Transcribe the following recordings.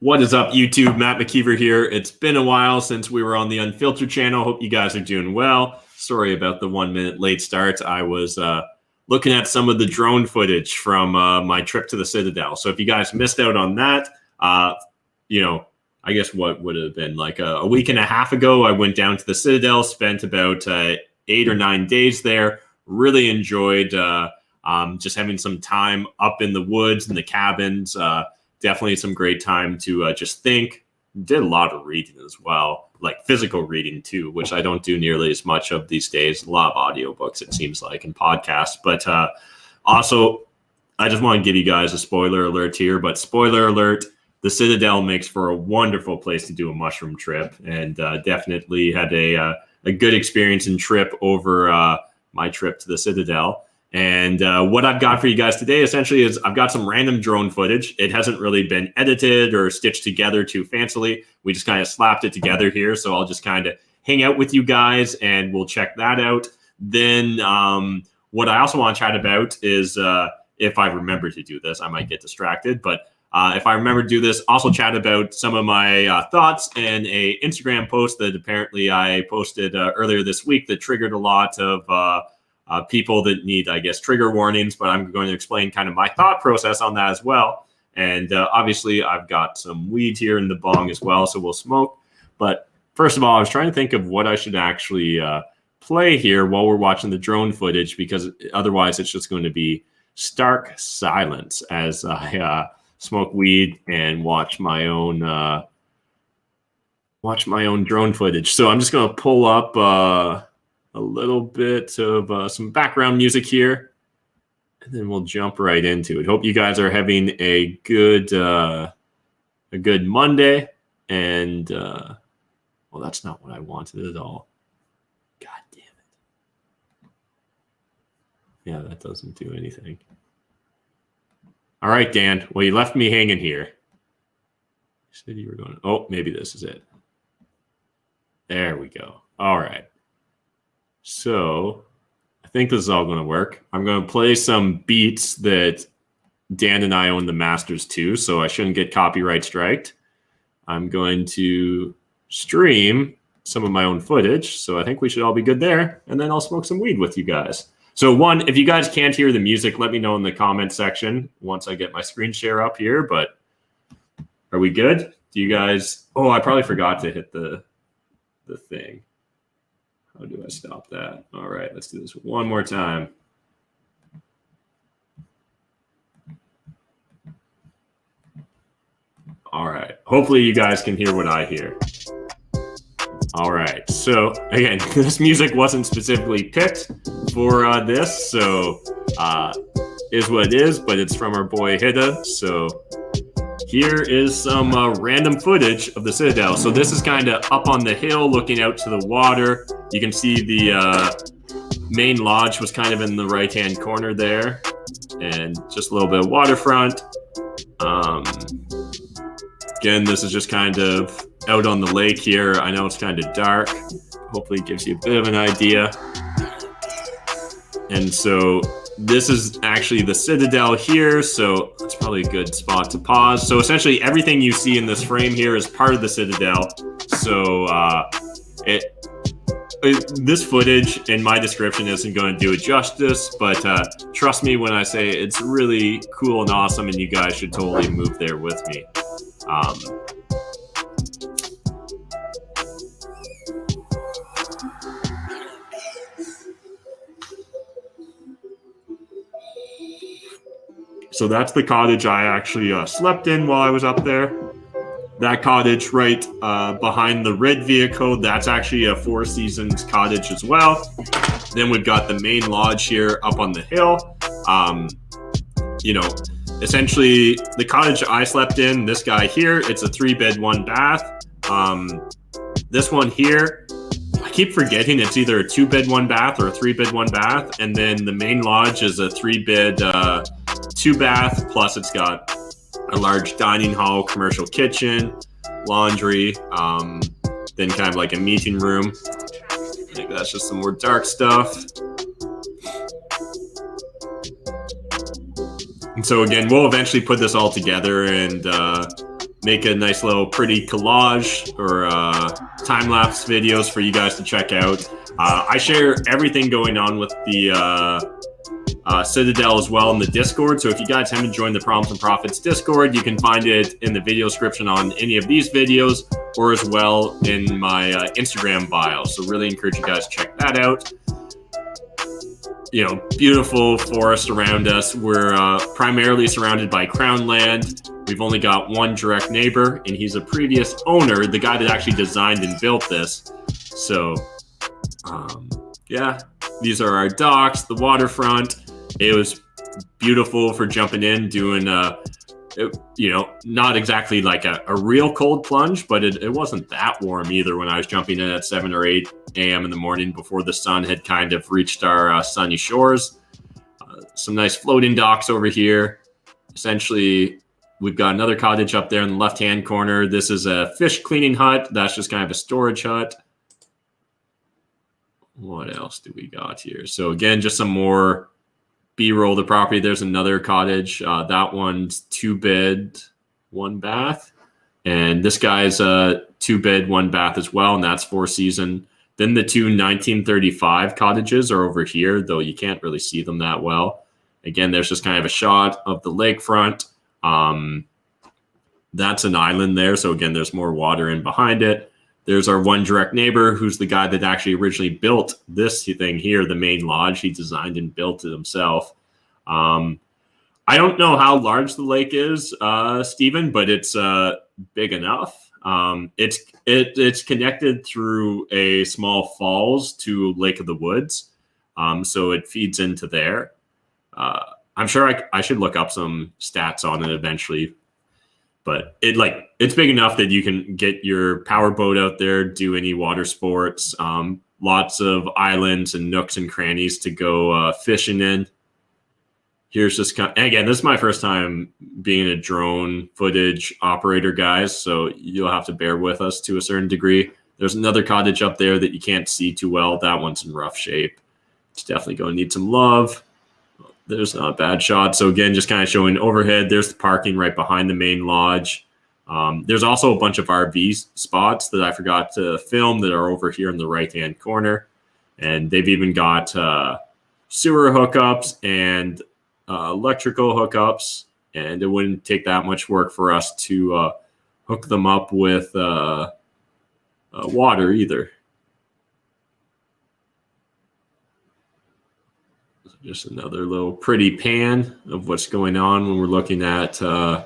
What is up, YouTube? Matt McKeever here. It's been a while since we were on the Unfiltered channel. Hope you guys are doing well. Sorry about the 1 minute late start. I was looking at some of the drone footage from my trip to the Citadel. So if you guys missed out on that, I guess what would have been like a week and a half ago, I went down to the Citadel, spent about 8 or 9 days there. Really enjoyed just having some time up in the woods and the cabins. Definitely some great time to just think. Did a lot of reading as well, like physical reading too, which I don't do nearly as much of these days. A lot of audiobooks, it seems like, and podcasts. But also, I just want to give you guys a spoiler alert here. But spoiler alert, the Citadel makes for a wonderful place to do a mushroom trip, and definitely had a good experience and trip over my trip to the Citadel. And what I've got for you guys today essentially is I've got some random drone footage. It hasn't really been edited or stitched together too fancily. We just kind of slapped it together here. So I'll just kind of hang out with you guys and we'll check that out. Then what I also want to chat about is if I remember to do this, I might get distracted. But if I remember to do this, also chat about some of my thoughts and a Instagram post that apparently I posted earlier this week that triggered a lot of people that need, I guess, trigger warnings, but I'm going to explain kind of my thought process on that as well. And obviously, I've got some weed here in the bong as well, so we'll smoke. But first of all, I was trying to think of what I should actually play here while we're watching the drone footage, because otherwise it's just going to be stark silence as I smoke weed and watch my own drone footage. So I'm just going to pull up a little bit of some background music here, and then we'll jump right into it. Hope you guys are having a good Monday. And well, that's not what I wanted at all. God damn it! Yeah, that doesn't do anything. All right, Dan. Well, you left me hanging here. You said you were going. Oh, maybe this is it. There we go. All right. So I think this is all going to work. I'm going to play some beats that Dan and I own the masters to, so I shouldn't get copyright striked. I'm going to stream some of my own footage, so I think we should all be good there, and then I'll smoke some weed with you guys. So one, if you guys can't hear the music, let me know in the comment section once I get my screen share up here, but are we good? Do you guys... Oh, I probably forgot to hit the thing. How do I stop that? All right, let's do this one more time. All right. Hopefully you guys can hear what I hear. All right. So again, this music wasn't specifically picked for this, so is what it is, but it's from our boy Hida. So here is some random footage of the Citadel. So this is kind of up on the hill looking out to the water. You can see the main lodge was kind of in the right-hand corner there. And just a little bit of waterfront. Again, this is just kind of out on the lake here. I know it's kind of dark. Hopefully it gives you a bit of an idea. And so this is actually the Citadel here, so it's probably a good spot to pause. So essentially everything you see in this frame here is part of the Citadel. So this footage in my description isn't going to do it justice, but trust me when I say it's really cool and awesome, and you guys should totally move there with me. So that's the cottage I actually slept in while I was up there. That cottage right behind the red vehicle, that's actually a Four Seasons cottage as well. Then we've got the main lodge here up on the hill. Essentially the cottage I slept in, this guy here, it's a 3-bed, 1-bath. This one here, I keep forgetting it's either a 2-bed, 1-bath or a 3-bed, 1-bath. And then the main lodge is a 3-bed, 2-bath, plus it's got a large dining hall, commercial kitchen, laundry, then kind of like a meeting room. I think that's just some more dark stuff. And so again, we'll eventually put this all together and make a nice little pretty collage or time-lapse videos for you guys to check out. I share everything going on with the Citadel as well in the Discord. So if you guys haven't joined the Problems and Profits Discord, you can find it in the video description on any of these videos, or as well in my Instagram bio. So really encourage you guys to check that out. You know, beautiful forest around us. We're primarily surrounded by crown land. We've only got one direct neighbor, and he's a previous owner, the guy that actually designed and built this. So, yeah, these are our docks, the waterfront. It was beautiful for jumping in, doing, you know, not exactly like a real cold plunge, but it wasn't that warm either when I was jumping in at 7 or 8 a.m. in the morning before the sun had kind of reached our sunny shores. Some nice floating docks over here. Essentially, we've got another cottage up there in the left-hand corner. This is a fish cleaning hut. That's just kind of a storage hut. What else do we got here? So again, just some more B-roll of the property. There's another cottage. That one's 2-bed, 1 bath. And this guy's 2-bed, 1 bath as well, and that's 4-season. Then the 2 1935 cottages are over here, though you can't really see them that well. Again, there's just kind of a shot of the lakefront. That's an island there. So again, there's more water in behind it. There's our one direct neighbor, who's the guy that actually originally built this thing here, the main lodge. He designed and built it himself. I don't know how large the lake is, Stephen, but it's big enough. It's connected through a small falls to Lake of the Woods, so it feeds into there. I'm sure I should look up some stats on it eventually. But it's big enough that you can get your power boat out there, do any water sports, lots of islands and nooks and crannies to go fishing in. Here's just and again, this is my first time being a drone footage operator, guys, so you'll have to bear with us to a certain degree. There's another cottage up there that you can't see too well. That one's in rough shape. It's definitely going to need some love. There's not a bad shot. So again, just kind of showing overhead. There's the parking right behind the main lodge. There's also a bunch of RV spots that I forgot to film that are over here in the right-hand corner. And they've even got sewer hookups and electrical hookups. And it wouldn't take that much work for us to hook them up with water either. Just another little pretty pan of what's going on when we're looking at the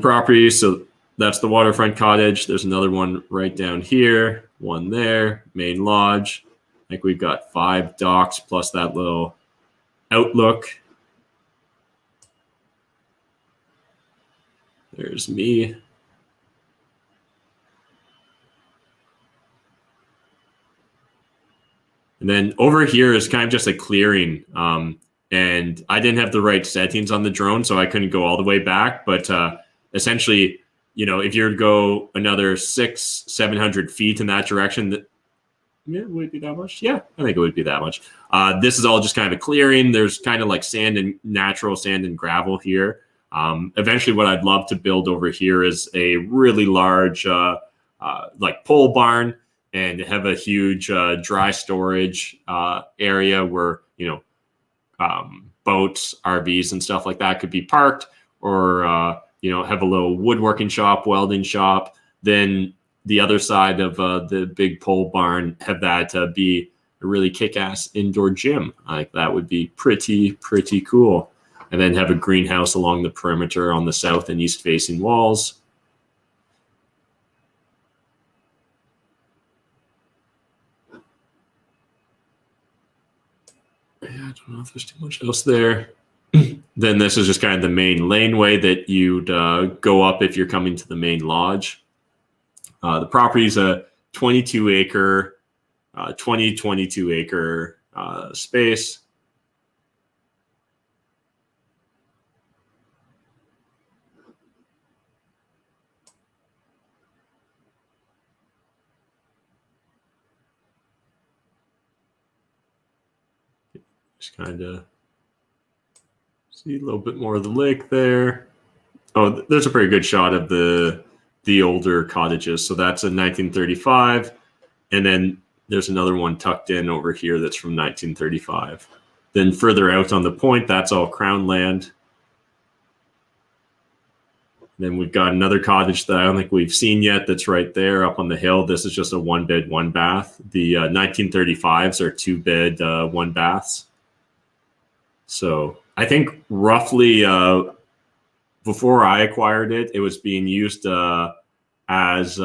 property. So that's the Waterfront Cottage. There's another one right down here, one there, main lodge. I think we've got 5 docks plus that little outlook. There's me. And then over here is kind of just a clearing. And I didn't have the right settings on the drone, so I couldn't go all the way back. But essentially, you know, if you were to go another 600-700 feet in that direction, would it be that much? Yeah, I think it would be that much. This is all just kind of a clearing. There's kind of like sand and natural sand and gravel here. Eventually, what I'd love to build over here is a really large like pole barn, and have a huge dry storage area where, you know, boats, RVs, and stuff like that could be parked, or, you know, have a little woodworking shop, welding shop. Then the other side of the big pole barn, have that be a really kick-ass indoor gym. Like that would be pretty cool. And then have a greenhouse along the perimeter on the south and east facing walls. I don't know if there's too much else there. Then this is just kind of the main laneway that you'd go up if you're coming to the main lodge. The property is a 22 acre space. Just kind of see a little bit more of the lake there. Oh, there's a pretty good shot of the older cottages. So that's a 1935, and then there's another one tucked in over here that's from 1935. Then further out on the point, that's all Crown land. Then we've got another cottage that I don't think we've seen yet that's right there up on the hill. This is just a 1-bed, 1-bath. The 1935s are 2-bed, 1-baths. So I think roughly before I acquired it, it was being used as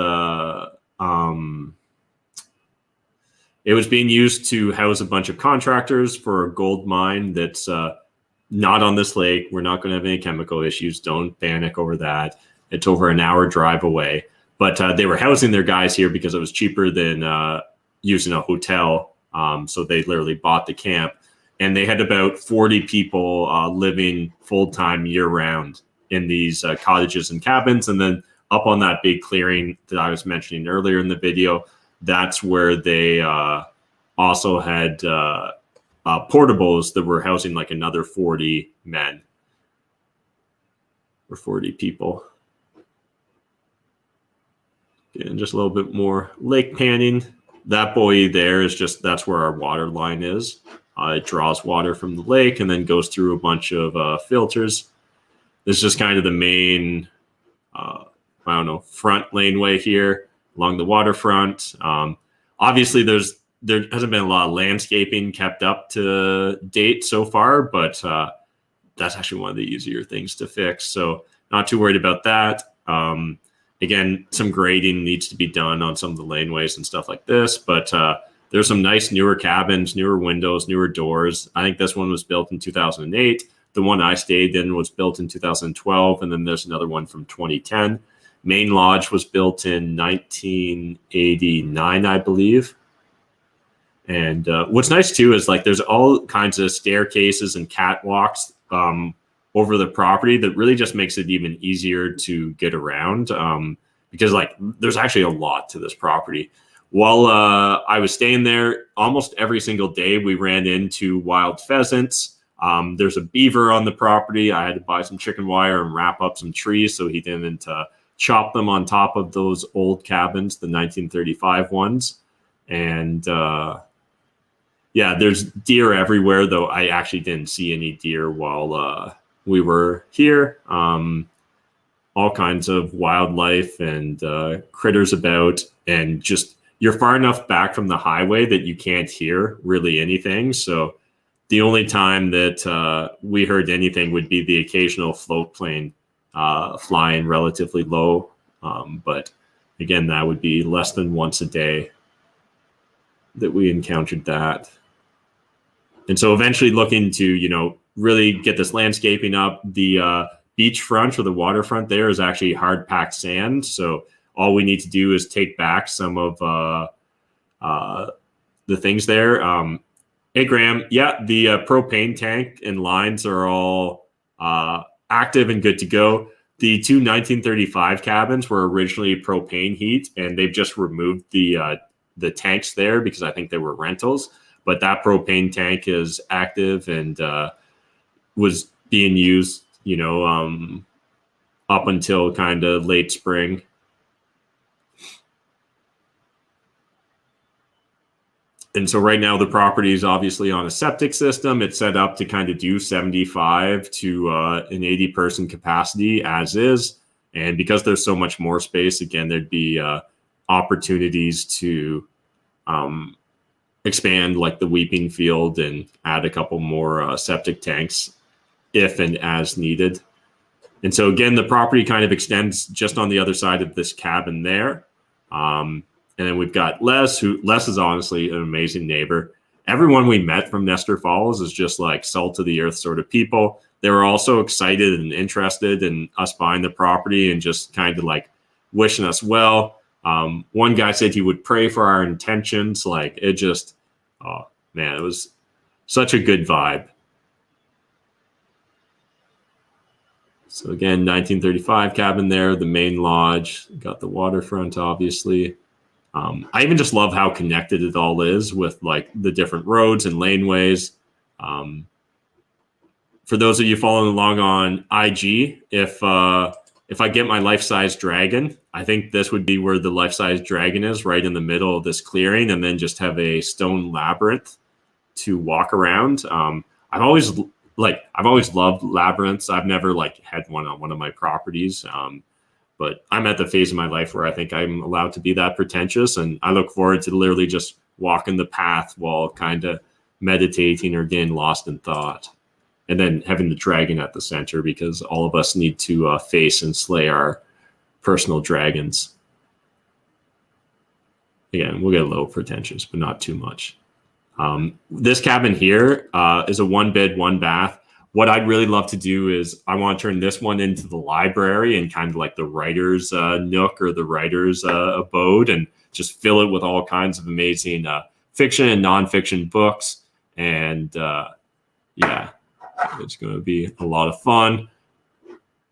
it was being used to house a bunch of contractors for a gold mine that's not on this lake. We're not going to have any chemical issues. Don't panic over that. It's over an hour drive away. But they were housing their guys here because it was cheaper than using a hotel. So they literally bought the camp. And they had about 40 people living full-time year-round in these cottages and cabins. And then up on that big clearing that I was mentioning earlier in the video, that's where they also had portables that were housing like another 40 men or 40 people. And just a little bit more lake panning. That buoy there is just, that's where our water line is. It draws water from the lake and then goes through a bunch of filters. This is just kind of the main, I don't know, front laneway here along the waterfront. Obviously, there hasn't been a lot of landscaping kept up to date so far, but that's actually one of the easier things to fix. So not too worried about that. Again, some grading needs to be done on some of the laneways and stuff like this, but there's some nice newer cabins, newer windows, newer doors. I think this one was built in 2008. The one I stayed in was built in 2012, and then there's another one from 2010. Main lodge was built in 1989, I believe. And what's nice too is like there's all kinds of staircases and catwalks over the property that really just makes it even easier to get around because like there's actually a lot to this property. While I was staying there, almost every single day we ran into wild pheasants. There's a beaver on the property. I had to buy some chicken wire and wrap up some trees so he didn't chop them on top of those old cabins, the 1935 ones. And yeah, there's deer everywhere, though I actually didn't see any deer while we were here. All kinds of wildlife and critters about, and just you're far enough back from the highway that you can't hear really anything. So the only time that we heard anything would be the occasional float plane flying relatively low. But again, that would be less than once a day that we encountered that. And so eventually looking to, you know, really get this landscaping up. The beachfront or the waterfront there is actually hard packed sand. So all we need to do is take back some of the things there. Hey, Graham. Yeah, the propane tank and lines are all active and good to go. The two 1935 cabins were originally propane heat, and they've just removed the tanks there because I think they were rentals. But that propane tank is active and was being used, you know, up until kind of late spring. And so right now the property is obviously on a septic system. It's set up to kind of do 75 to an 80 person capacity as is. And because there's so much more space, again, there'd be opportunities to expand like the weeping field and add a couple more septic tanks if and as needed. And so again, the property kind of extends just on the other side of this cabin there. And then we've got Les, who Les is honestly an amazing neighbor. Everyone we met from Nestor Falls is just like salt of the earth sort of people. They were also excited and interested in us buying the property and just kind of like wishing us well. One guy said he would pray for our intentions. Like it just, oh man, it was such a good vibe. So again, 1935 cabin there, the main lodge, got the waterfront, obviously. I even just love how connected it all is with like the different roads and laneways. for those of you following along on IG, if I get my life-size dragon, I think this would be where the life-size dragon is, right in the middle of this clearing, and then just have a stone labyrinth to walk around. I've always loved labyrinths. I've never like had one on one of my properties. But I'm at the phase of my life where I think I'm allowed to be that pretentious, and I look forward to literally just walking the path while kind of meditating or getting lost in thought. And then having the dragon at the center, because all of us need to face and slay our personal dragons. Again, we'll get a little pretentious, but not too much. This cabin here is a 1-bed, 1-bath. What I'd really love to do is I want to turn this one into the library and kind of like the writer's nook or the writer's abode, and just fill it with all kinds of amazing fiction and nonfiction books. And yeah, it's going to be a lot of fun.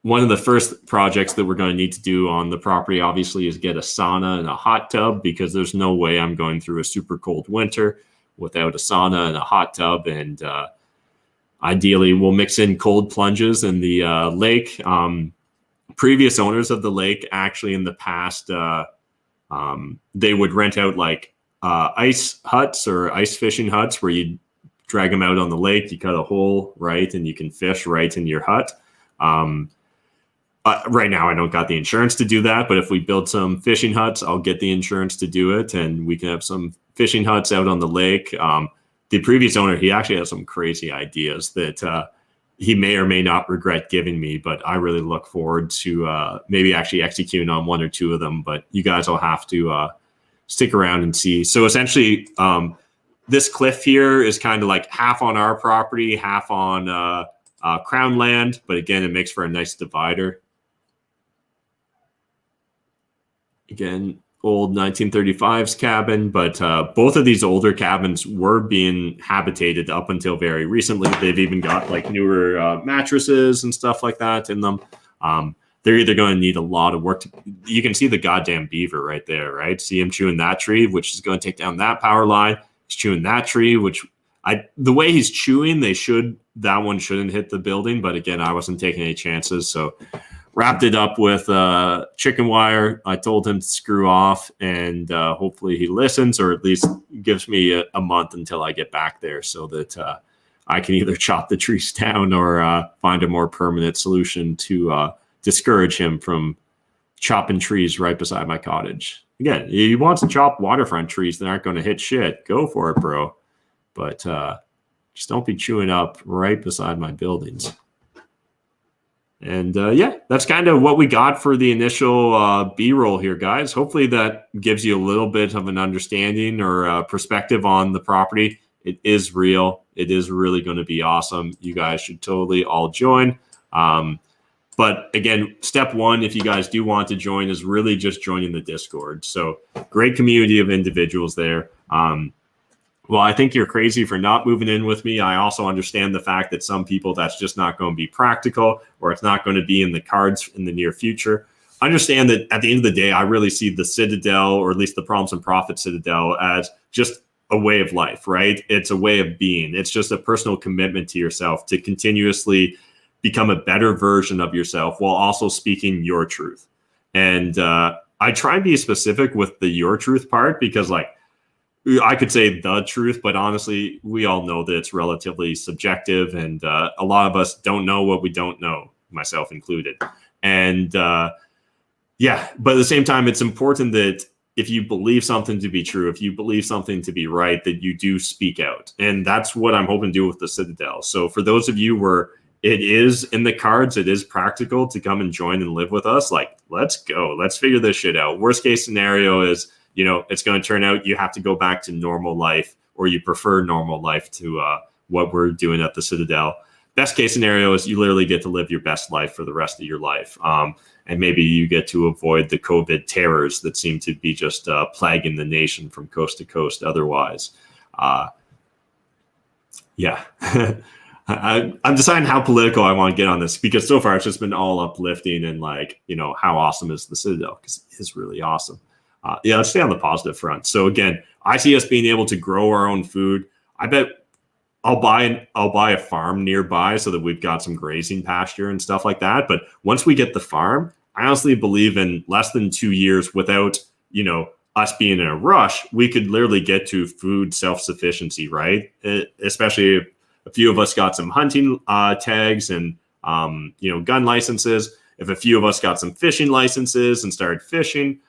One of the first projects that we're going to need to do on the property, obviously, is get a sauna and a hot tub, because there's no way I'm going through a super cold winter without a sauna and a hot tub. And ideally, we'll mix in cold plunges in the lake. Previous owners of the lake, actually, in the past, they would rent out like ice huts or ice fishing huts where you drag them out on the lake. You cut a hole, right, and you can fish right in your hut. Right now, I don't got the insurance to do that, but if we build some fishing huts, I'll get the insurance to do it, and we can have some fishing huts out on the lake. The previous owner, he actually has some crazy ideas that he may or may not regret giving me, but I really look forward to maybe actually executing on one or two of them. But you guys will have to stick around and see. So essentially, this cliff here is kind of like half on our property, half on Crown land. But again, it makes for a nice divider. Again, old 1935s cabin, but both of these older cabins were being habitated up until very recently. They've even got like newer mattresses and stuff like that in them. They're either going to need a lot of work. You can see the goddamn beaver right there, right? See him chewing that tree, which is going to take down that power line. He's chewing that tree, which the way he's chewing, that one shouldn't hit the building. But again, I wasn't taking any chances, so wrapped it up with chicken wire. I told him to screw off, and hopefully he listens, or at least gives me a month until I get back there, so that I can either chop the trees down or find a more permanent solution to discourage him from chopping trees right beside my cottage. Again, he wants to chop waterfront trees that aren't going to hit shit. Go for it, bro. But just don't be chewing up right beside my buildings. And yeah, that's kind of what we got for the initial B-roll here, guys. Hopefully that gives you a little bit of an understanding or perspective on the property. It is real. It is really going to be awesome. You guys should totally all join. But again, step one, if you guys do want to join, is really just joining the Discord. So great community of individuals there. Well, I think you're crazy for not moving in with me. I also understand the fact that some people, that's just not going to be practical, or it's not going to be in the cards in the near future. Understand that at the end of the day, I really see the Citadel, or at least the Problems and Profit Citadel, as just a way of life, right? It's a way of being. It's just a personal commitment to yourself to continuously become a better version of yourself while also speaking your truth. And I try and be specific with the your truth part, because like, I could say the truth, but honestly, we all know that it's relatively subjective, and a lot of us don't know what we don't know, myself included. And yeah, but at the same time, it's important that if you believe something to be true, if you believe something to be right, that you do speak out. And that's what I'm hoping to do with the Citadel. So for those of you where it is in the cards, it is practical to come and join and live with us, like, let's go. Let's figure this shit out. Worst case scenario is, you know, it's going to turn out you have to go back to normal life, or you prefer normal life to what we're doing at the Citadel. Best case scenario is you literally get to live your best life for the rest of your life. And maybe you get to avoid the COVID terrors that seem to be just plaguing the nation from coast to coast otherwise. Yeah. I'm deciding how political I want to get on this, because so far it's just been all uplifting and like, you know, how awesome is the Citadel, because it is really awesome. Yeah, let's stay on the positive front. So again, I see us being able to grow our own food. I bet I'll buy a farm nearby so that we've got some grazing pasture and stuff like that. But once we get the farm, I honestly believe in less than 2 years, without, us being in a rush, we could literally get to food self-sufficiency, right? Especially if a few of us got some hunting tags and, gun licenses. If a few of us got some fishing licenses and started fishing,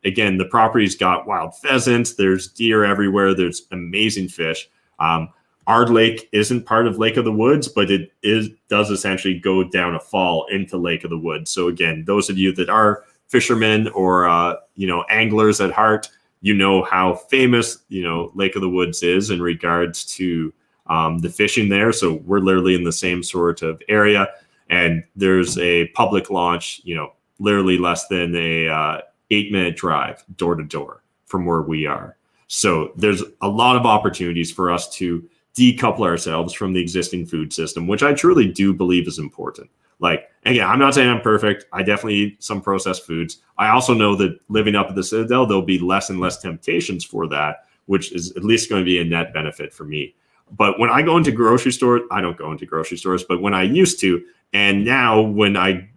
again, the property's got wild pheasants. There's deer everywhere. There's amazing fish. Our lake isn't part of Lake of the Woods, but it does essentially go down a fall into Lake of the Woods. So again, those of you that are fishermen or anglers at heart, how famous Lake of the Woods is in regards to the fishing there. So we're literally in the same sort of area, and there's a public launch, literally less than a 8-minute drive door to door from where we are. So there's a lot of opportunities for us to decouple ourselves from the existing food system, which I truly do believe is important. Like, again, I'm not saying I'm perfect. I definitely eat some processed foods. I also know that living up at the Citadel, there'll be less and less temptations for that, which is at least going to be a net benefit for me. But when I go into grocery stores, I don't go into grocery stores, but when I used to, and now when I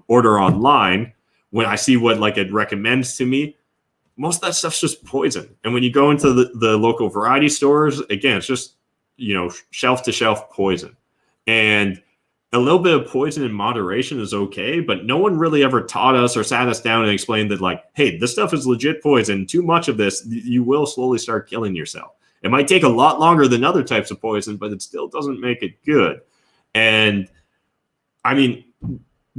order online, when I see what it recommends to me, most of that stuff's just poison. And when you go into the local variety stores, again, it's just, shelf to shelf poison. And a little bit of poison in moderation is okay, but no one really ever taught us or sat us down and explained that, hey, this stuff is legit poison. Too much of this, you will slowly start killing yourself. It might take a lot longer than other types of poison, but it still doesn't make it good. And I mean,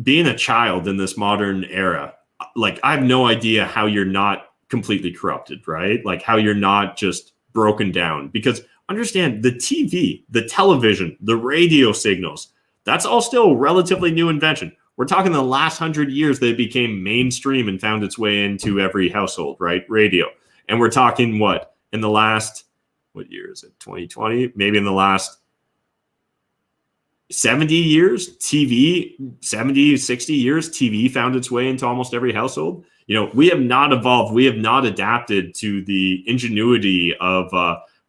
being a child in this modern era, I have no idea how you're not completely corrupted, right? How you're not just broken down. Because understand, the TV, the television, the radio signals, that's all still a relatively new invention. We're talking the last 100 years that it became mainstream and found its way into every household, right? Radio. And we're talking in the last, what year is it? 2020? Maybe in the last 70 years, TV, 70, 60 years, TV found its way into almost every household. We have not evolved. We have not adapted to the ingenuity of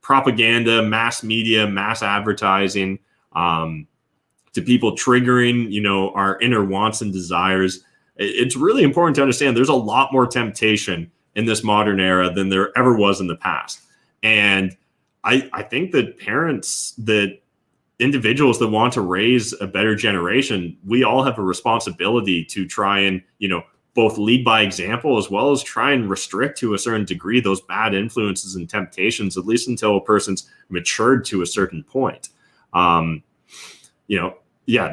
propaganda, mass media, mass advertising, to people triggering, our inner wants and desires. It's really important to understand there's a lot more temptation in this modern era than there ever was in the past. And I think that parents, that individuals that want to raise a better generation, we all have a responsibility to try and, both lead by example as well as try and restrict to a certain degree those bad influences and temptations, at least until a person's matured to a certain point. The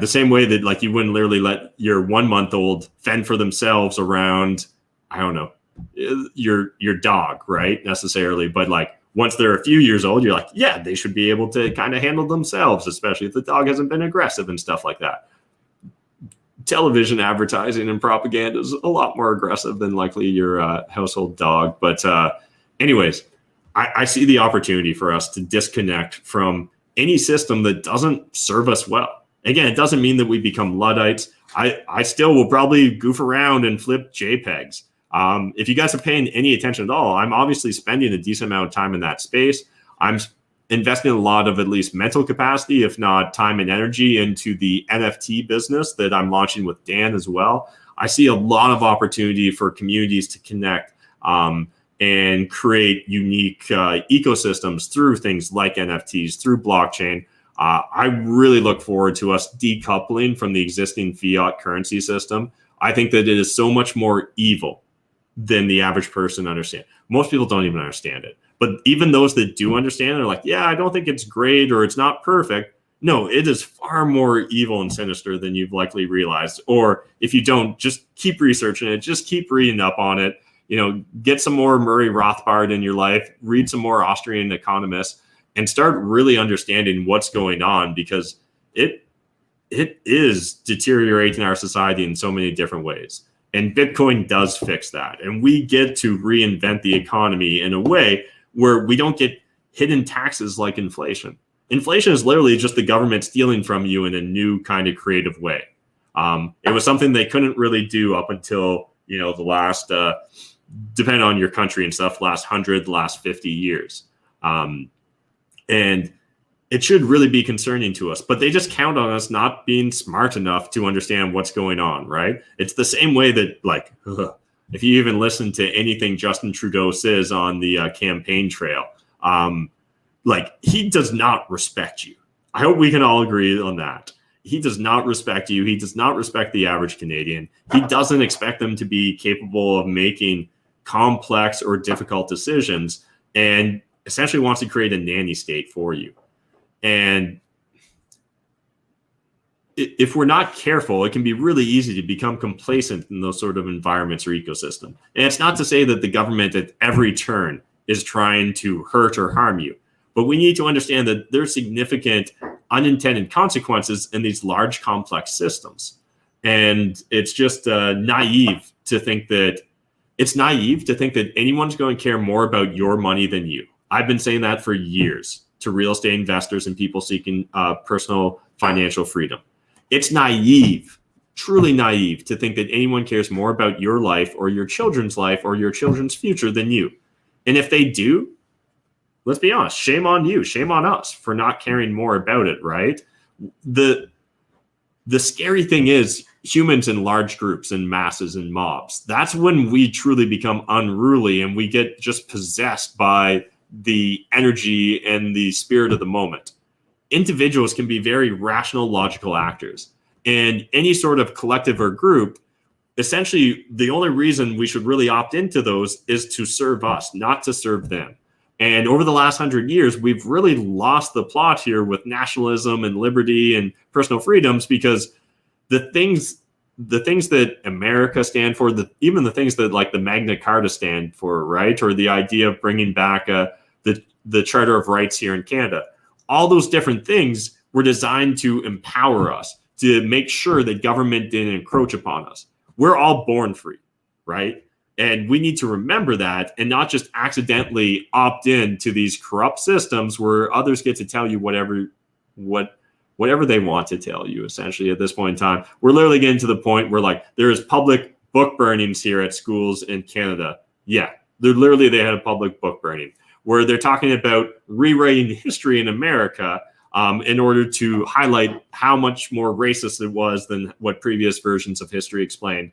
same way that you wouldn't literally let your 1-month-old fend for themselves around, I don't know, your dog, right? Necessarily. But once they're a few years old, you're yeah, they should be able to kind of handle themselves, especially if the dog hasn't been aggressive and stuff like that. Television advertising and propaganda is a lot more aggressive than likely your household dog. But anyways, I see the opportunity for us to disconnect from any system that doesn't serve us well. Again, it doesn't mean that we become Luddites. I still will probably goof around and flip JPEGs. If you guys are paying any attention at all, I'm obviously spending a decent amount of time in that space. I'm investing a lot of at least mental capacity, if not time and energy, into the NFT business that I'm launching with Dan as well. I see a lot of opportunity for communities to connect and create unique ecosystems through things like NFTs, through blockchain. I really look forward to us decoupling from the existing fiat currency system. I think that it is so much more evil than the average person understands. Most people don't even understand it. But even those that do understand, they're yeah, I don't think it's great or it's not perfect. No, it is far more evil and sinister than you've likely realized. Or if you don't, just keep researching it, just keep reading up on it. Get some more Murray Rothbard in your life, read some more Austrian economists, and start really understanding what's going on, because it is deteriorating our society in so many different ways. And Bitcoin does fix that. And we get to reinvent the economy in a way where we don't get hidden taxes like inflation. Inflation is literally just the government stealing from you in a new kind of creative way. It was something they couldn't really do up until, the last, depending on your country and stuff, last 100, last 50 years. And it should really be concerning to us, but they just count on us not being smart enough to understand what's going on, right? It's the same way that, like, if you even listen to anything Justin Trudeau says on the campaign trail, like, he does not respect you. I hope we can all agree on that. He does not respect you. He does not respect the average Canadian. He doesn't expect them to be capable of making complex or difficult decisions, and essentially wants to create a nanny state for you. And if we're not careful, it can be really easy to become complacent in those sort of environments or ecosystem. And it's not to say that the government at every turn is trying to hurt or harm you, but we need to understand that there's significant unintended consequences in these large, complex systems. And it's just naive to think that anyone's going to care more about your money than you. I've been saying that for years to real estate investors and people seeking personal financial freedom. It's naive, truly naive, to think that anyone cares more about your life or your children's life or your children's future than you. And if they do, let's be honest, shame on you, shame on us for not caring more about it, right? The scary thing is humans in large groups and masses and mobs. That's when we truly become unruly and we get just possessed by the energy and the spirit of the moment. Individuals can be very rational, logical actors. And any sort of collective or group, essentially, the only reason we should really opt into those is to serve us, not to serve them. And over the last 100 years, we've really lost the plot here with nationalism and liberty and personal freedoms, because the things that America stand for, even the things that like the Magna Carta stand for, right? Or the idea of bringing back the Charter of Rights here in Canada. All those different things were designed to empower us, to make sure that government didn't encroach upon us. We're all born free, right? And we need to remember that and not just accidentally opt in to these corrupt systems where others get to tell you whatever they want to tell you, essentially, at this point in time. We're literally getting to the point where, like, there is public book burnings here at schools in Canada. Yeah, they had a public book burning where they're talking about rewriting history in America in order to highlight how much more racist it was than what previous versions of history explained.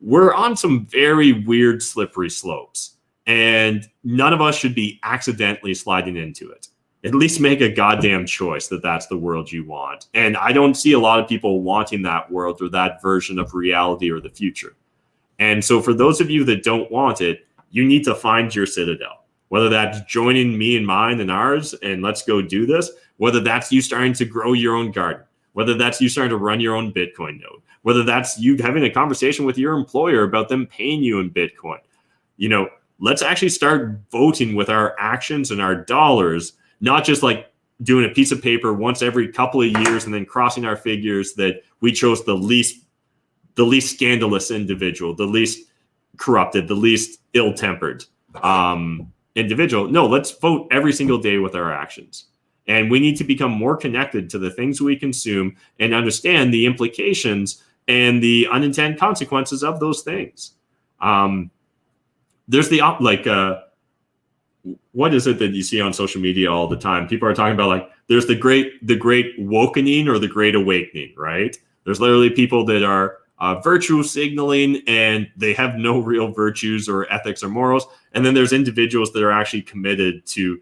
We're on some very weird, slippery slopes, and none of us should be accidentally sliding into it. At least make a goddamn choice that that's the world you want. And I don't see a lot of people wanting that world or that version of reality or the future. And so for those of you that don't want it, you need to find your citadel. Whether that's joining me and mine and ours and let's go do this, whether that's you starting to grow your own garden, whether that's you starting to run your own Bitcoin node, whether that's you having a conversation with your employer about them paying you in Bitcoin. Let's actually start voting with our actions and our dollars, not just like doing a piece of paper once every couple of years and then crossing our figures that we chose the least scandalous individual, the least corrupted, the least ill-tempered individual. No, let's vote every single day with our actions. And we need to become more connected to the things we consume and understand the implications and the unintended consequences of those things. There's what is it that you see on social media all the time? People are talking about, like, there's the great wokening or the great awakening, right? There's literally people that are virtue signaling and they have no real virtues or ethics or morals. And then there's individuals that are actually committed to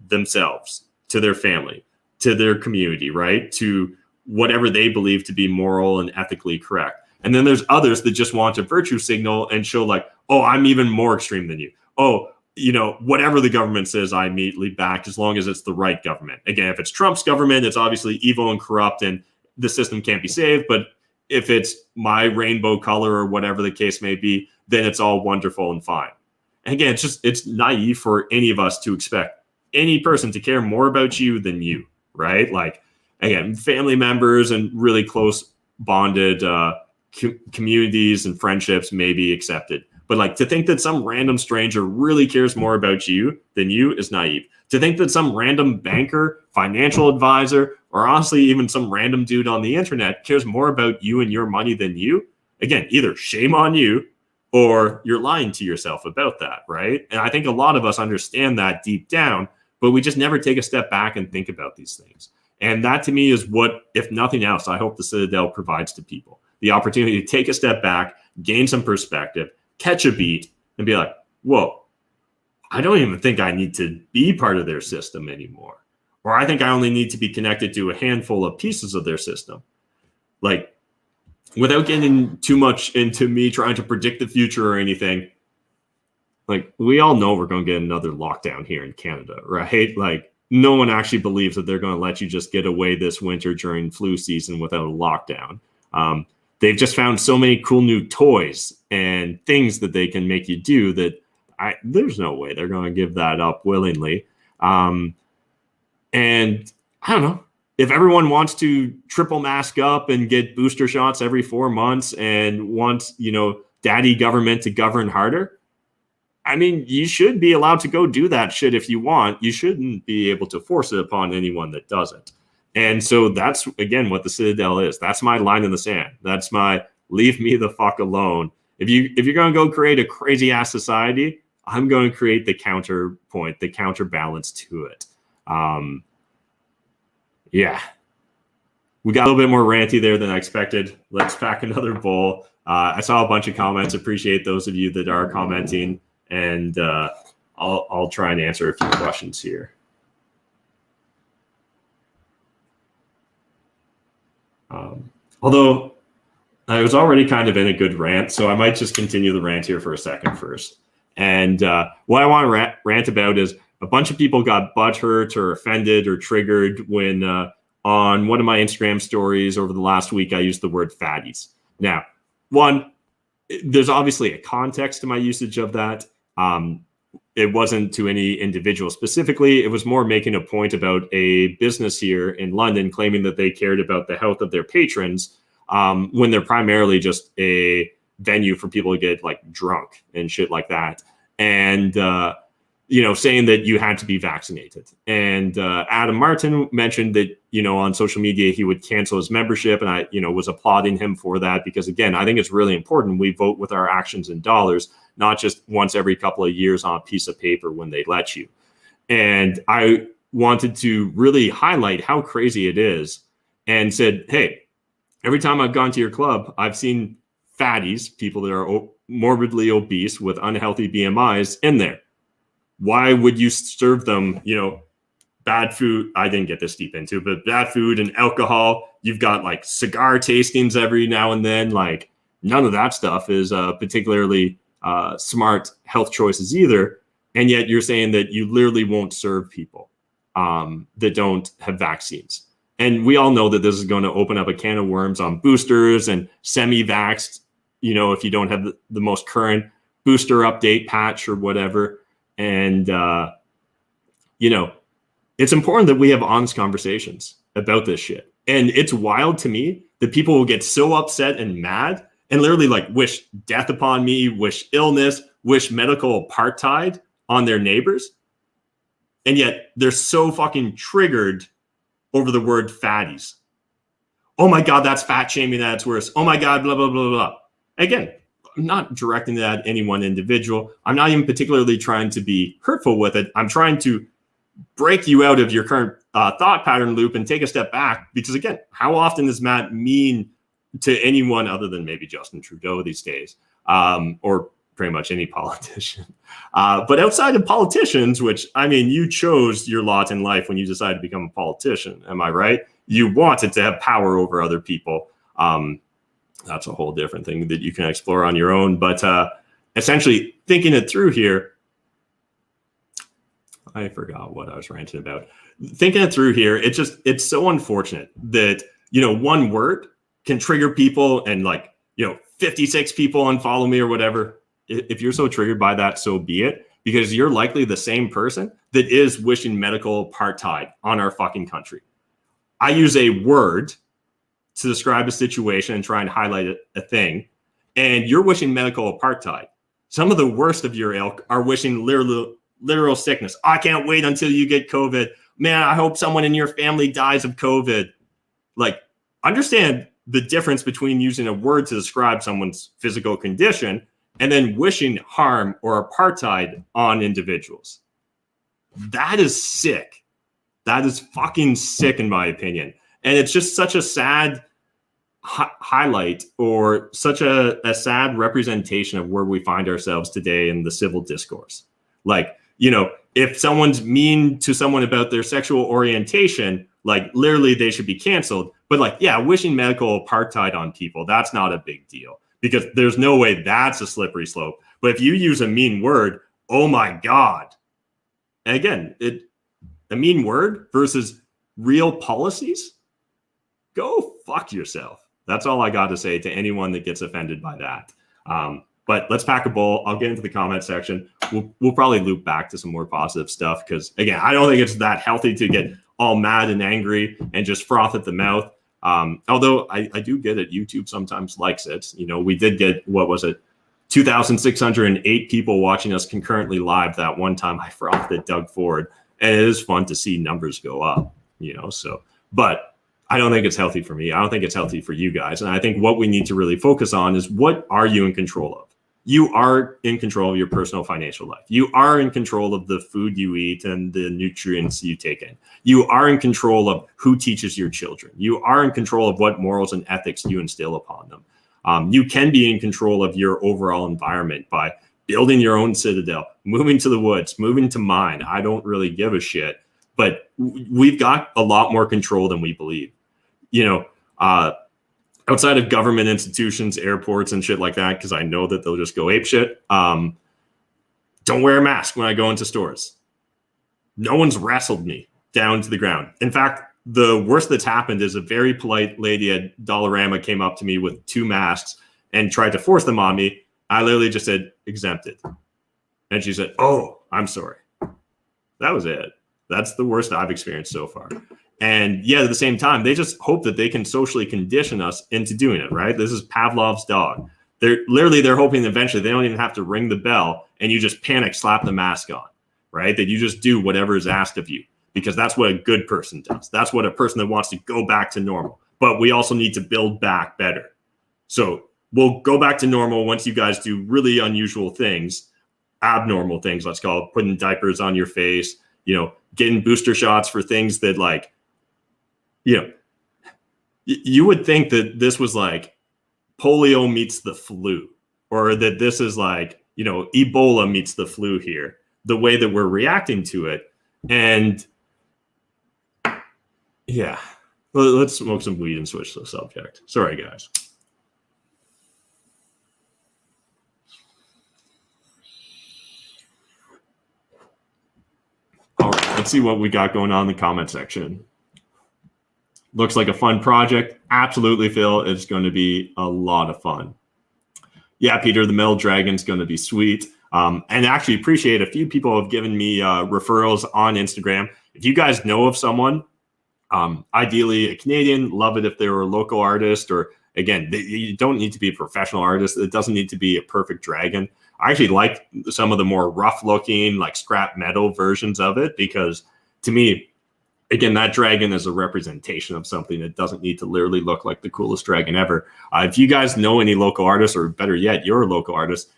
themselves, to their family, to their community, right? To whatever they believe to be moral and ethically correct. And then there's others that just want to virtue signal and show, like, oh, I'm even more extreme than you. Oh, whatever the government says, I immediately back, as long as it's the right government. Again, if it's Trump's government, it's obviously evil and corrupt and the system can't be saved. But if it's my rainbow color or whatever the case may be, then it's all wonderful and fine. And again, it's naive for any of us to expect any person to care more about you than you, right? Like, again, family members and really close bonded communities and friendships may be accepted. But, like, to think that some random stranger really cares more about you than you is naive. To think that some random banker, financial advisor, or honestly even some random dude on the internet cares more about you and your money than you, again, either shame on you or you're lying to yourself about that, right? And I think a lot of us understand that deep down, but we just never take a step back and think about these things. And that to me is what, if nothing else, I hope the Citadel provides to people. The opportunity to take a step back, gain some perspective, catch a beat, and be like, whoa, I don't even think I need to be part of their system anymore. Or I think I only need to be connected to a handful of pieces of their system. Like, without getting too much into me trying to predict the future or anything, like, we all know we're going to get another lockdown here in Canada, right? Like, no one actually believes that they're going to let you just get away this winter during flu season without a lockdown. They've just found so many cool new toys and things that they can make you do that there's no way they're going to give that up willingly. And I don't know, if everyone wants to triple mask up and get booster shots every 4 months and wants, daddy government to govern harder, I mean, you should be allowed to go do that shit if you want. You shouldn't be able to force it upon anyone that doesn't. And so that's, again, what the Citadel is. That's my line in the sand. That's my leave me the fuck alone. If you're going to go create a crazy ass society, I'm going to create the counterpoint, the counterbalance to it. Yeah. We got a little bit more ranty there than I expected. Let's pack another bowl. I saw a bunch of comments. Appreciate those of you that are commenting. And I'll try and answer a few questions here. Although I was already kind of in a good rant, so I might just continue the rant here for a second first. And what I want to rant about is a bunch of people got butthurt or offended or triggered when on one of my Instagram stories over the last week, I used the word fatties. Now, one, there's obviously a context to my usage of that. It wasn't to any individual specifically. It was more making a point about a business here in London claiming that they cared about the health of their patrons when they're primarily just a venue for people to get like drunk and shit like that. And, saying that you had to be vaccinated. And Adam Martin mentioned that, on social media, he would cancel his membership. And I, was applauding him for that because, again, I think it's really important. We vote with our actions in dollars, not just once every couple of years on a piece of paper when they let you. And I wanted to really highlight how crazy it is and said, hey, every time I've gone to your club, I've seen fatties, people that are morbidly obese with unhealthy BMIs in there. Why would you serve them, bad food? I didn't get this deep into, but bad food and alcohol. You've got like cigar tastings every now and then. Like none of that stuff is particularly smart health choices either. And yet you're saying that you literally won't serve people that don't have vaccines. And we all know that this is going to open up a can of worms on boosters and semi-vaxxed, if you don't have the most current booster update patch or whatever. And, it's important that we have honest conversations about this shit. And it's wild to me that people will get so upset and mad and literally like wish death upon me, wish illness, wish medical apartheid on their neighbors. And yet they're so fucking triggered over the word fatties. Oh my God, that's fat shaming. That's worse. Oh my God, blah, blah, blah, blah. Again, I'm not directing that at any one individual. I'm not even particularly trying to be hurtful with it. I'm trying to break you out of your current thought pattern loop and take a step back. Because again, how often does Matt mean to anyone other than maybe Justin Trudeau these days, or pretty much any politician? But outside of politicians, which, I mean, you chose your lot in life when you decided to become a politician. Am I right? You wanted to have power over other people. That's a whole different thing that you can explore on your own. But essentially thinking it through here, I forgot what I was ranting about. Thinking it through here, it's so unfortunate that, one word can trigger people and 56 people unfollow me or whatever. If you're so triggered by that, so be it, because you're likely the same person that is wishing medical apartheid on our fucking country. I use a word to describe a situation and try and highlight a thing, and you're wishing medical apartheid. Some of the worst of your ilk are wishing literal sickness. I can't wait until you get COVID. Man, I hope someone in your family dies of COVID. Understand the difference between using a word to describe someone's physical condition and then wishing harm or apartheid on individuals. That is sick. That is fucking sick, in my opinion. And it's just such a sad highlight, or such a sad representation of where we find ourselves today in the civil discourse. Like, you know, if someone's mean to someone about their sexual orientation, like literally they should be canceled. But like, yeah, wishing medical apartheid on people, that's not a big deal, because there's no way that's a slippery slope. But if you use a mean word, oh my God. And again, a mean word versus real policies, go fuck yourself. That's all I got to say to anyone that gets offended by that. But let's pack a bowl. I'll get into the comment section. We'll probably loop back to some more positive stuff, because again, I don't think it's that healthy to get all mad and angry and just froth at the mouth. Although I do get it. YouTube sometimes likes it. You know, we did get, what was it, 2,608 people watching us concurrently live that one time I frothed at Doug Ford. And it is fun to see numbers go up, you know, so, but I don't think it's healthy for me. I don't think it's healthy for you guys. And I think what we need to really focus on is, what are you in control of? You are in control of your personal financial life. You are in control of the food you eat and the nutrients you take in. You are in control of who teaches your children. You are in control of what morals and ethics you instill upon them. You can be in control of your overall environment by building your own citadel, moving to the woods, moving to mine. I don't really give a shit, but we've got a lot more control than we believe. You know, outside of government institutions, airports and shit like that, because I know that they'll just go ape shit. Don't wear a mask when I go into stores. No one's wrestled me down to the ground. In fact, the worst that's happened is a very polite lady at Dollarama came up to me with 2 masks and tried to force them on me. I literally just said, exempted. And she said, oh, I'm sorry. That was it. That's the worst I've experienced so far. And yet at the same time, they just hope that they can socially condition us into doing it, right? This is Pavlov's dog. They're hoping eventually they don't even have to ring the bell and you just panic, slap the mask on, right? That you just do whatever is asked of you, because that's what a good person does. That's what a person that wants to go back to normal. But we also need to build back better. So we'll go back to normal once you guys do really unusual things, abnormal things, let's call it, putting diapers on your face, you know, getting booster shots for things that, like, you know, you would think that this was like polio meets the flu, or that this is like, you know, Ebola meets the flu here, the way that we're reacting to it. And yeah, let's smoke some weed and switch the subject. Sorry, guys. All right, let's see what we got going on in the comment section. Looks like a fun project. Absolutely, Phil. It's going to be a lot of fun. Yeah, Peter, the metal dragon's going to be sweet. And actually appreciate a few people have given me referrals on Instagram. If you guys know of someone, ideally a Canadian, love it if they were a local artist, or again, you don't need to be a professional artist. It doesn't need to be a perfect dragon. I actually like some of the more rough looking, like scrap metal versions of it, because to me, again, that dragon is a representation of something. That doesn't need to literally look like the coolest dragon ever. If you guys know any local artists, or better yet, you're a local artist,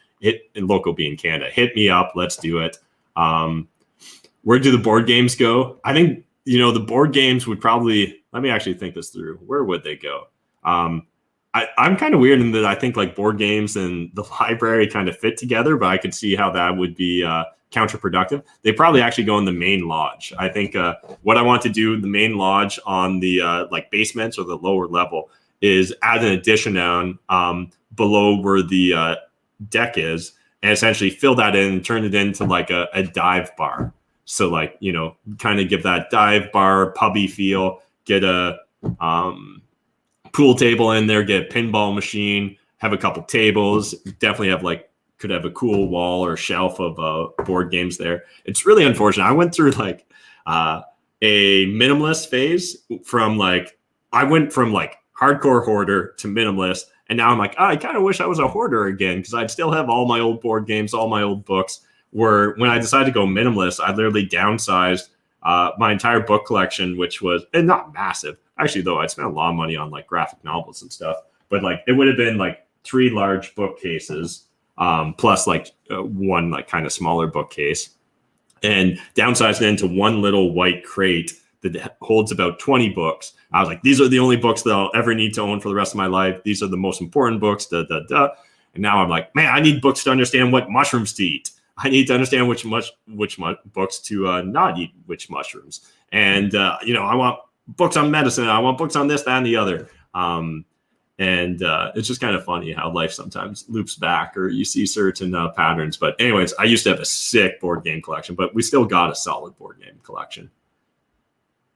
local being Canada, hit me up. Let's do it. Where do the board games go? I think, you know, the board games would probably, let me actually think this through. Where would they go? I'm kind of weird in that I think like board games and the library kind of fit together, but I could see how that would be counterproductive. They probably actually go in the main lodge. I think what I want to do in the main lodge on the like basements or the lower level is add an addition down below where the deck is, and essentially fill that in and turn it into like a dive bar. So like, you know, kind of give that dive bar pubby feel, get a pool table in there, get a pinball machine, have a couple tables, definitely have like, could have a cool wall or shelf of board games there. It's really unfortunate. I went through like a minimalist phase from like, I went from like hardcore hoarder to minimalist. And now I'm like, I kind of wish I was a hoarder again, because I'd still have all my old board games, all my old books. Where when I decided to go minimalist, I literally downsized my entire book collection, which was, and not massive. Actually, though, I'd spent a lot of money on like graphic novels and stuff. But like it would have been like 3 large bookcases, plus like one like kind of smaller bookcase. and downsized it into one little white crate that holds about 20 books. I was like, these are the only books that I'll ever need to own for the rest of my life. These are the most important books, And now I'm like, man, I need books to understand what mushrooms to eat. I need to understand which books to not eat which mushrooms. And, I want books on medicine. I want books on this, that, and the other. It's just kind of funny how life sometimes loops back, or you see certain patterns. But anyways, I used to have a sick board game collection, but we still got a solid board game collection.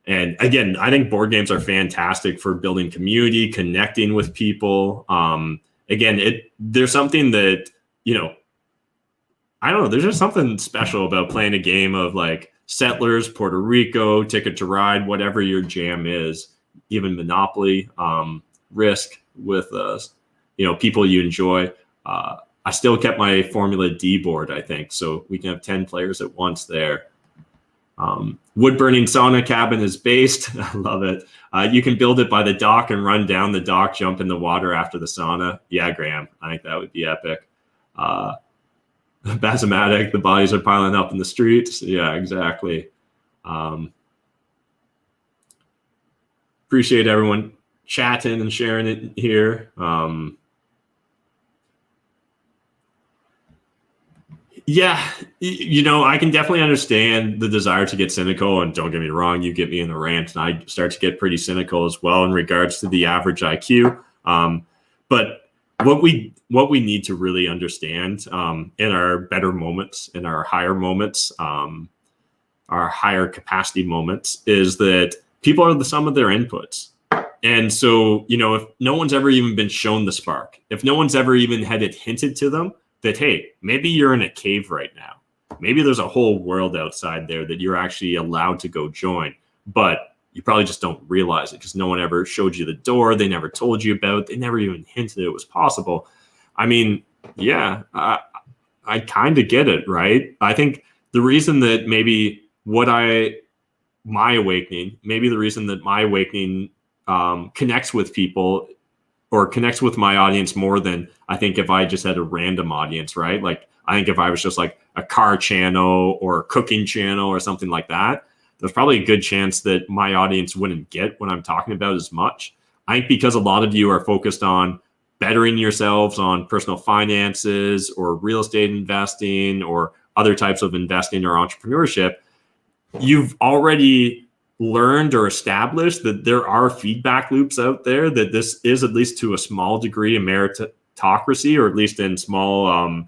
And again, I think board games are fantastic for building community, connecting with people. There's something that, I don't know, there's just something special about playing a game of like Settlers, Puerto Rico, Ticket to Ride, whatever your jam is, even Monopoly, Risk with, people you enjoy. I still kept my Formula D board, I think, so we can have 10 players at once there. Wood burning sauna cabin is based. I love it. You can build it by the dock and run down the dock, jump in the water after the sauna. Yeah, Graham, I think that would be epic. Bazmatic, the bodies are piling up in the streets. Yeah, exactly. Appreciate everyone chatting and sharing it here. Yeah, I can definitely understand the desire to get cynical, and don't get me wrong, you get me in a rant and I start to get pretty cynical as well in regards to the average IQ. But what we need to really understand in our better moments, in our higher moments, our higher capacity moments, is that people are the sum of their inputs. And so, if no one's ever even been shown the spark, if no one's ever even had it hinted to them that, hey, maybe you're in a cave right now. Maybe there's a whole world outside there that you're actually allowed to go join, but you probably just don't realize it because no one ever showed you the door. They never told you about it. They never even hinted it was possible. I mean, yeah, I kind of get it, right? I think the reason that my awakening connects with people or connects with my audience more than I think if I just had a random audience, right? Like, I think if I was just like a car channel or a cooking channel or something like that, there's probably a good chance that my audience wouldn't get what I'm talking about as much. I think because a lot of you are focused on bettering yourselves on personal finances or real estate investing or other types of investing or entrepreneurship, you've already learned or established that there are feedback loops out there, that this is, at least to a small degree, a meritocracy, or at least in small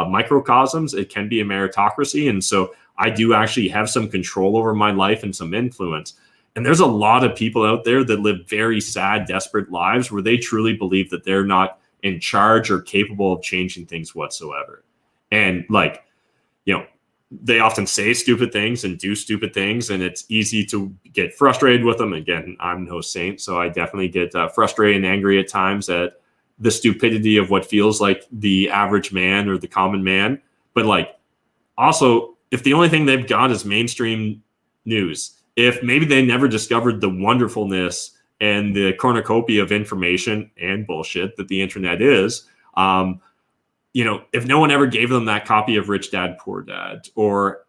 microcosms, it can be a meritocracy. And so I do actually have some control over my life and some influence. And there's a lot of people out there that live very sad, desperate lives where they truly believe that they're not in charge or capable of changing things whatsoever. And they often say stupid things and do stupid things, and it's easy to get frustrated with them. Again, I'm no saint, so I definitely get frustrated and angry at times at the stupidity of what feels like the average man or the common man. But also, if the only thing they've got is mainstream news, if maybe they never discovered the wonderfulness and the cornucopia of information and bullshit that the internet is, if no one ever gave them that copy of Rich Dad, Poor Dad, or,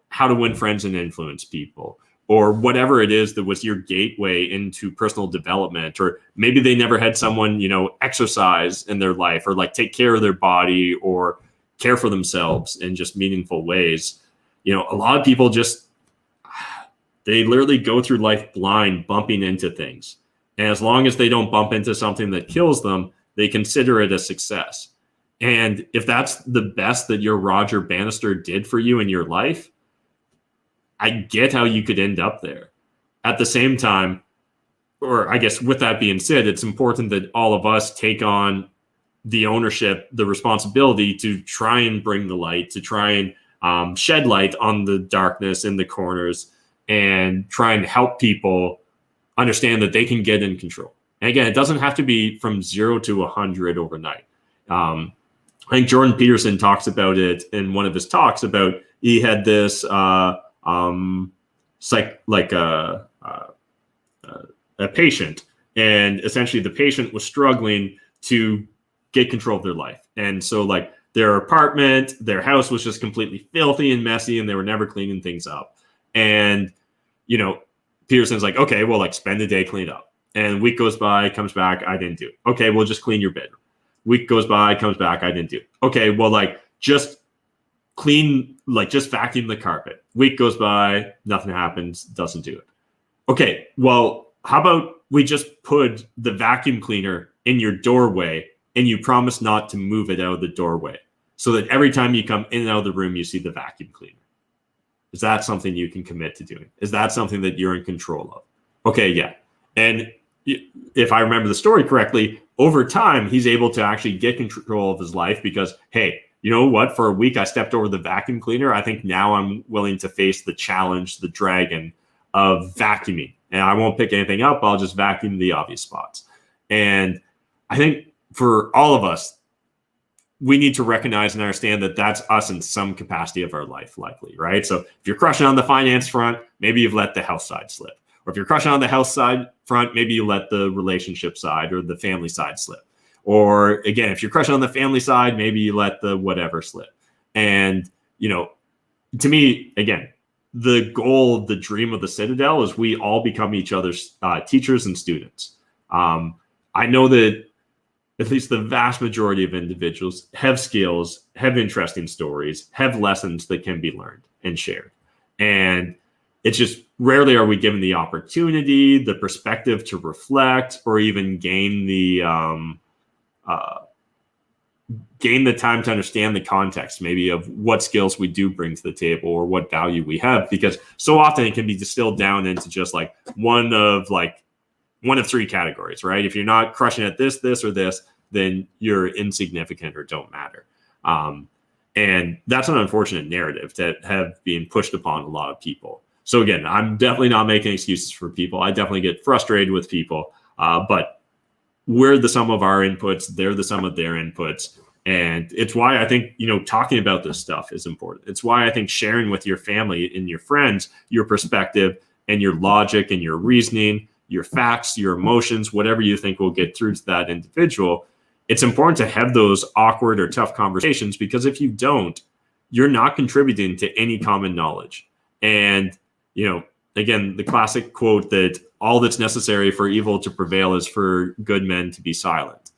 How to Win Friends and Influence People, or whatever it is that was your gateway into personal development, or maybe they never had someone, exercise in their life or take care of their body or care for themselves in just meaningful ways. A lot of people they literally go through life blind, bumping into things. And as long as they don't bump into something that kills them, they consider it a success. And if that's the best that your Roger Bannister did for you in your life, I get how you could end up there. At the same time, or I guess with that being said, it's important that all of us take on the ownership, the responsibility to try and bring the light, to try and shed light on the darkness in the corners and try and help people understand that they can get in control. And again, it doesn't have to be from 0 to 100 overnight. I think Jordan Peterson talks about it in one of his talks about he had this a patient, and essentially the patient was struggling to get control of their life. And so their apartment, their house was just completely filthy and messy, and they were never cleaning things up. And, you know, Peterson's like, okay, well, like spend a day clean it up. And week goes by, comes back, I didn't do it. Okay, well, just clean your bedroom. Week goes by, comes back, I didn't do it. Okay, well, like just clean, like just vacuum the carpet. Week goes by, nothing happens, doesn't do it. Okay, well, how about we just put the vacuum cleaner in your doorway and you promise not to move it out of the doorway so that every time you come in and out of the room, you see the vacuum cleaner? Is that something you can commit to doing? Is that something that you're in control of? Okay, yeah. And if I remember the story correctly, over time, he's able to actually get control of his life because, hey, you know what? For a week, I stepped over the vacuum cleaner. I think now I'm willing to face the challenge, the dragon of vacuuming. And I won't pick anything up. I'll just vacuum the obvious spots. And I think for all of us, we need to recognize and understand that that's us in some capacity of our life, likely, right? So if you're crushing on the finance front, maybe you've let the health side slip. Or if you're crushing on the health side front, maybe you let the relationship side or the family side slip. Or again, if you're crushing on the family side, maybe you let the whatever slip. And, you know, to me, again, the goal, the dream of the Citadel is we all become each other's teachers and students. I know that at least the vast majority of individuals have skills, have interesting stories, have lessons that can be learned and shared. And it's just rarely are we given the opportunity, the perspective to reflect, or even gain the time to understand the context, maybe of what skills we do bring to the table or what value we have. Because so often it can be distilled down into just like one of three categories, right? If you're not crushing at this, or this, then you're insignificant or don't matter. And that's an unfortunate narrative that have been pushed upon a lot of people. So again, I'm definitely not making excuses for people. I definitely get frustrated with people, but we're the sum of our inputs. They're the sum of their inputs. And it's why I think, you know, talking about this stuff is important. It's why I think sharing with your family and your friends, your perspective and your logic and your reasoning, your facts, your emotions, whatever you think will get through to that individual. It's important to have those awkward or tough conversations, because if you don't, you're not contributing to any common knowledge. And, you know, again, the classic quote that all that's necessary for evil to prevail is for good men to be silent.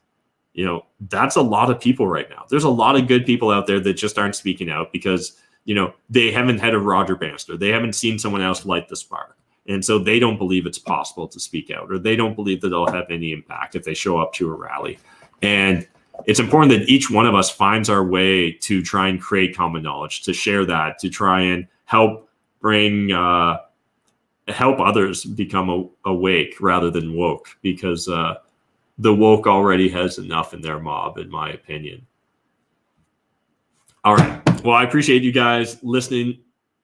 You know, that's a lot of people right now. There's a lot of good people out there that just aren't speaking out because, you know, they haven't had a Roger Bannister. They haven't seen someone else light the spark. And so they don't believe it's possible to speak out, or they don't believe that it'll have any impact if they show up to a rally. And it's important that each one of us finds our way to try and create common knowledge, to share that, to try and help bring, help others become awake rather than woke, because the woke already has enough in their mob, in my opinion. All right. Well, I appreciate you guys listening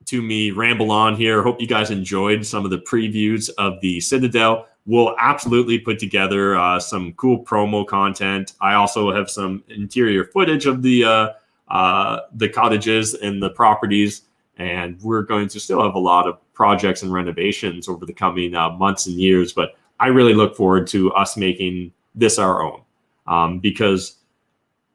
to me ramble on here. Hope you guys enjoyed some of the previews of the Citadel. We'll absolutely put together some cool promo content. I also have some interior footage of the cottages and the properties, and we're going to still have a lot of projects and renovations over the coming months and years. But I really look forward to us making this our own, because,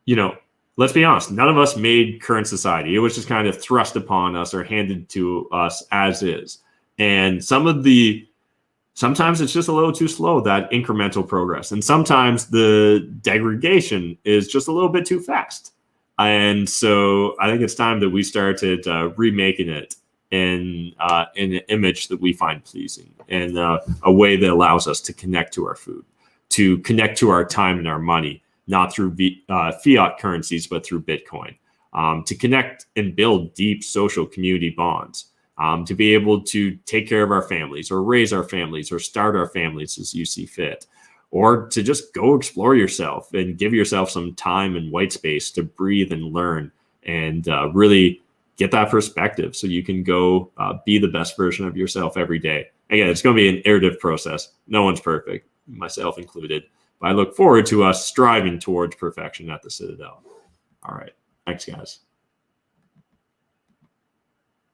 you know, let's be honest, none of us made current society. It was just kind of thrust upon us or handed to us as is. And sometimes it's just a little too slow, that incremental progress. And sometimes the degradation is just a little bit too fast. And so I think it's time that we started remaking it in an image that we find pleasing, and a way that allows us to connect to our food, to connect to our time and our money, not through fiat currencies, but through Bitcoin, to connect and build deep social community bonds, to be able to take care of our families or raise our families or start our families as you see fit, or to just go explore yourself and give yourself some time and white space to breathe and learn and really get that perspective so you can go be the best version of yourself every day. Again, it's going to be an iterative process. No one's perfect, myself included. But I look forward to us striving towards perfection at the Citadel. All right. Thanks, guys.